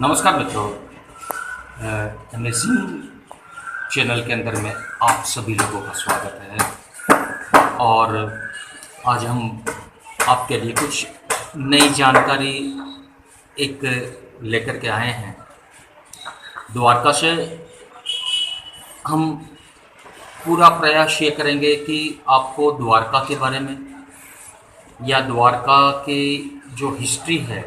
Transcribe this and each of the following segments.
नमस्कार मित्रों। Amazing channel के अंदर में आप सभी लोगों का स्वागत है। और आज हम आपके लिए कुछ नई जानकारी एक लेकर के आए हैं। द्वारका से हम पूरा प्रयास ये करेंगे कि आपको द्वारका के बारे में या द्वारका की जो हिस्ट्री है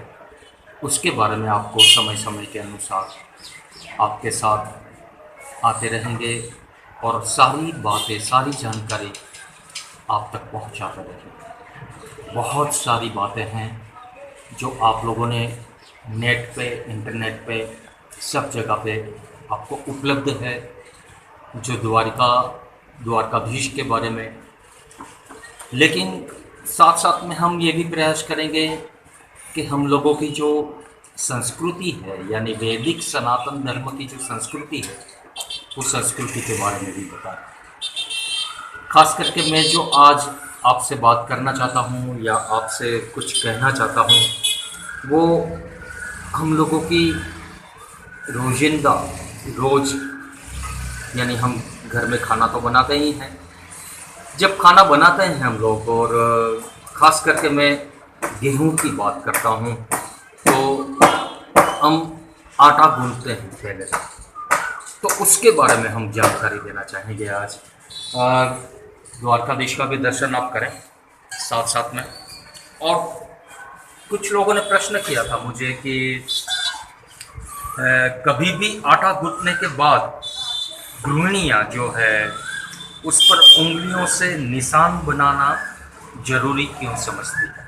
उसके बारे में आपको समय समय के अनुसार आपके साथ आते रहेंगे और सारी बातें, सारी जानकारी आप तक पहुंचाते रहेंगे। बहुत सारी बातें हैं जो आप लोगों ने नेट पे, इंटरनेट पे, सब जगह पे आपको उपलब्ध है, जो द्वारकाधीश के बारे में। लेकिन साथ साथ में हम ये भी प्रयास करेंगे कि हम लोगों की जो संस्कृति है, यानी वैदिक सनातन धर्म की जो संस्कृति है, उस संस्कृति के बारे में भी बताएं। खास करके मैं जो आज आपसे बात करना चाहता हूँ या आपसे कुछ कहना चाहता हूँ, वो हम लोगों की रोजिंदा रोज, यानी हम घर में खाना तो बनाते ही हैं। जब खाना बनाते हैं हम लोग, और ख़ास करके मैं गेहूं की बात करता हूं, तो हम आटा गूंथते हैं पहले से, तो उसके बारे में हम जानकारी देना चाहेंगे आज। द्वारकाधीश का भी दर्शन आप करें साथ साथ में। और कुछ लोगों ने प्रश्न किया था मुझे कि कभी भी आटा गूंथने के बाद गृहिणियाँ जो है उस पर उंगलियों से निशान बनाना जरूरी क्यों समझती है?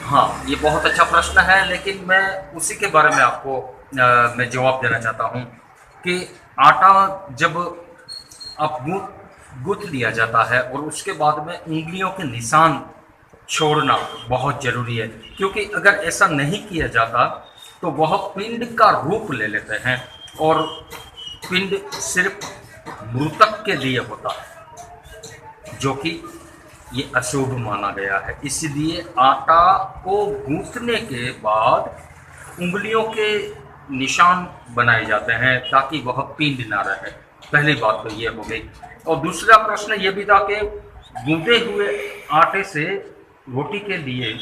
हाँ, ये बहुत अच्छा प्रश्न है, लेकिन मैं उसी के बारे में आपको मैं जवाब देना चाहता हूँ कि आटा जब आप गूंथ लिया जाता है और उसके बाद में उंगलियों के निशान छोड़ना बहुत ज़रूरी है, क्योंकि अगर ऐसा नहीं किया जाता तो वह पिंड का रूप ले लेते हैं और पिंड सिर्फ मृतक के लिए होता है, जो कि ये अशुभ माना गया है। इसलिए आटा को गूंथने के बाद उंगलियों के निशान बनाए जाते हैं ताकि वह पिंड ना रहे। पहली बात तो ये हो गई। और दूसरा प्रश्न ये भी था कि गूंथे हुए आटे से रोटी के लिए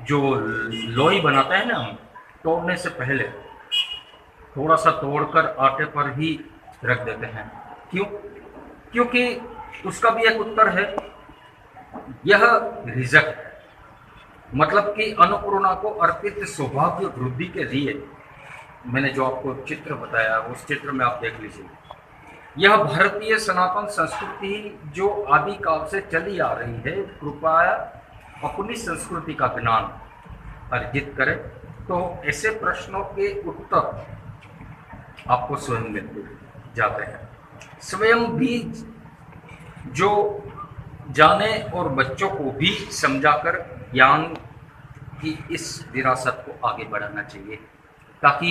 जो लोई बनाते हैं ना, हम तोड़ने से पहले थोड़ा सा तोड़कर आटे पर ही रख देते हैं। क्यों? क्योंकि उसका भी एक उत्तर है। यह रिजक है, मतलब कि अन्नपूर्णा को अर्पित सौभाग्य वृद्धि के लिए। मैंने जो आपको चित्र बताया उस चित्र में आप देख लीजिए। यह भारतीय सनातन संस्कृति जो आदिकाल से चली आ रही है, कृपया अपनी संस्कृति का ज्ञान अर्जित करें। तो ऐसे प्रश्नों के उत्तर आपको स्वयं मिलते जाते हैं। स्वयं भी जो जाने और बच्चों को भी समझाकर ज्ञान की इस विरासत को आगे बढ़ाना चाहिए, ताकि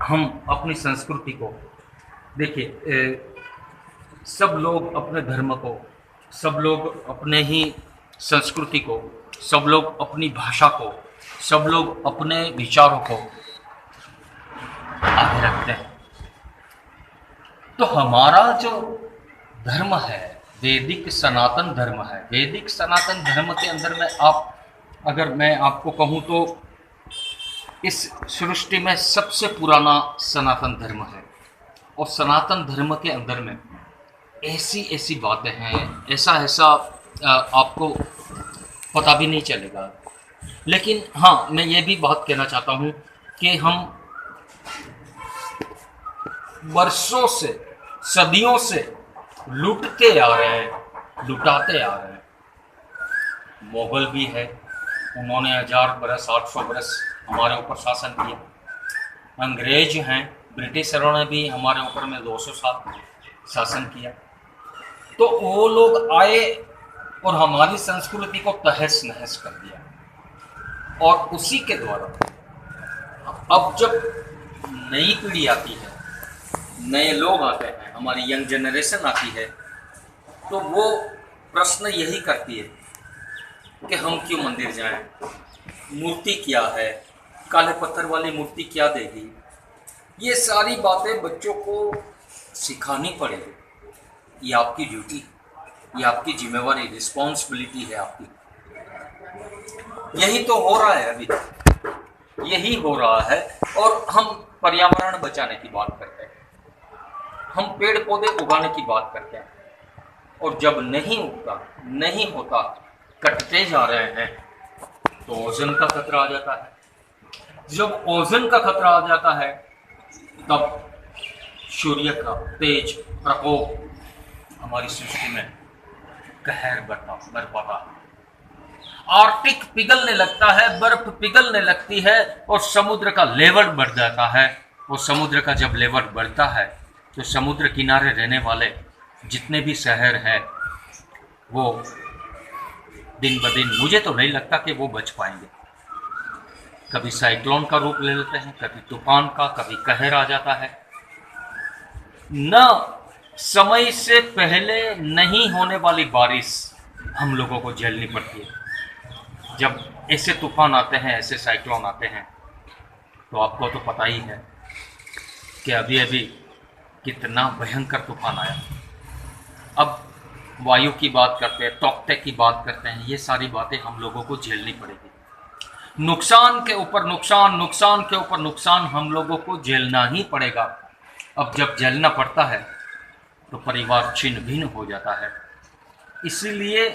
हम अपनी संस्कृति को देखिए। सब लोग अपने धर्म को, सब लोग अपने ही संस्कृति को, सब लोग अपनी भाषा को, सब लोग अपने विचारों को आगे रखते हैं। तो हमारा जो धर्म है वैदिक सनातन धर्म है। वैदिक सनातन धर्म के अंदर में अगर मैं आपको कहूँ तो इस सृष्टि में सबसे पुराना सनातन धर्म है। और सनातन धर्म के अंदर में ऐसी ऐसी बातें हैं, ऐसा ऐसा आपको पता भी नहीं चलेगा। लेकिन हाँ, मैं ये भी बात कहना चाहता हूँ कि हम वर्षों से, सदियों से लूटते आ रहे हैं, लुटाते आ रहे हैं। मुगल भी है, उन्होंने 1000 बरस, 800 बरस हमारे ऊपर शासन किया। अंग्रेज हैं, ब्रिटिशरों ने भी हमारे ऊपर में 200 साल शासन किया। तो वो लोग आए और हमारी संस्कृति को तहस नहस कर दिया। और उसी के द्वारा अब जब नई पीढ़ी आती है, नए लोग आते हैं, हमारी यंग जनरेशन आती है, तो वो प्रश्न यही करती है कि हम क्यों मंदिर जाएं, मूर्ति क्या है, काले पत्थर वाली मूर्ति क्या देगी, ये सारी बातें बच्चों को सिखानी पड़ेगी। ये आपकी ड्यूटी, ये आपकी जिम्मेवारी, रिस्पॉन्सिबिलिटी है आपकी। यही तो हो रहा है अभी, यही हो रहा है। और हम पर्यावरण बचाने की बात करते हैं, हम पेड़ पौधे उगाने की बात करते हैं, और जब नहीं उगता, नहीं होता, कटते जा रहे हैं, तो ओजोन का खतरा आ जाता है। जब ओजोन का खतरा आ जाता है तब सूर्य का तेज प्रकोप हमारी सृष्टि में कहर बरपाता है। आर्कटिक पिघलने लगता है, बर्फ पिघलने लगती है और समुद्र का लेवल बढ़ जाता है। और समुद्र का जब लेवल बढ़ता है तो समुद्र किनारे रहने वाले जितने भी शहर हैं वो दिन ब दिन, मुझे तो नहीं लगता कि वो बच पाएंगे। कभी साइक्लोन का रूप ले लेते हैं, कभी तूफान का, कभी कहर आ जाता है। न समय से पहले नहीं होने वाली बारिश हम लोगों को झेलनी पड़ती है। जब ऐसे तूफान आते हैं, ऐसे साइक्लोन आते हैं, तो आपको तो पता ही है कि अभी अभी कितना भयंकर तूफान आया। अब वायु की बात करते हैं, तोकते की बात करते हैं, ये सारी बातें हम लोगों को झेलनी पड़ेगी। नुकसान के ऊपर नुकसान, नुकसान के ऊपर नुकसान हम लोगों को झेलना ही पड़ेगा। अब जब झेलना पड़ता है तो परिवार छिन्न भिन्न हो जाता है। इसीलिए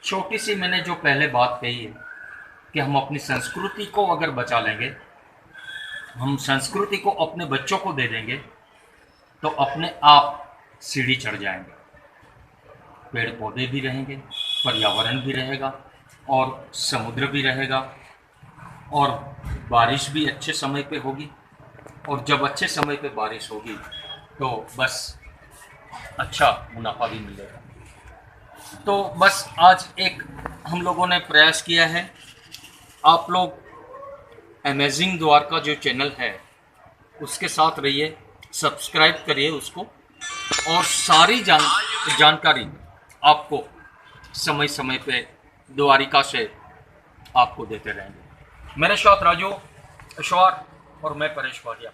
छोटी सी मैंने जो पहले बात कही है कि हम अपनी संस्कृति को अगर बचा लेंगे, हम संस्कृति को अपने बच्चों को दे देंगे, तो अपने आप सीढ़ी चढ़ जाएंगे। पेड़ पौधे भी रहेंगे, पर्यावरण भी रहेगा, और समुद्र भी रहेगा, और बारिश भी अच्छे समय पे होगी। और जब अच्छे समय पे बारिश होगी तो बस अच्छा मुनाफा भी मिलेगा। तो बस आज एक हम लोगों ने प्रयास किया है। आप लोग अमेजिंग द्वारका जो चैनल है उसके साथ रहिए, सब्सक्राइब करिए उसको, और सारी जानकारी आपको समय समय पे द्वारिका से आपको देते रहेंगे। मेरे साथ राजू अश्वार और मैं परेश वालिया।